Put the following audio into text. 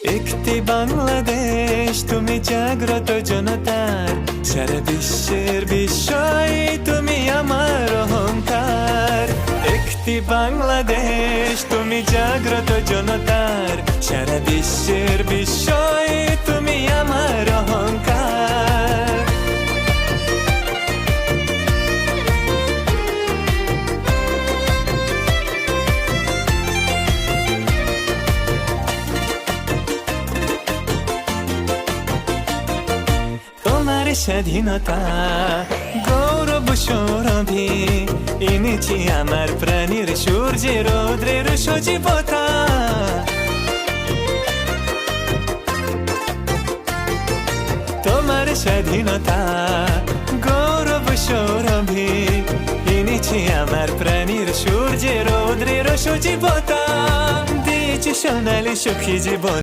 একটি বাংলাদেশ তুমি জাগ্রত জনতার, সারা বিশ্বের বিস্ময় তুমি আমার অহংকার। একটি বাংলাদেশ তুমি জাগ্রত জনতার, সারা বিশ্বের বিস্ময় তুমি আমার অহংকার। তোমার স্বাধীনতা গৌরব সৌরভে এনেছি আমার প্রাণীর সূর্যের রৌদ্রের সজীবতা। তোমার স্বাধীনতা গৌরব সৌরভে এনেছি আমার প্রাণীর সূর্যের রৌদ্রের সজীবতা। দিয়েছি সোনালি সুখী জীবন।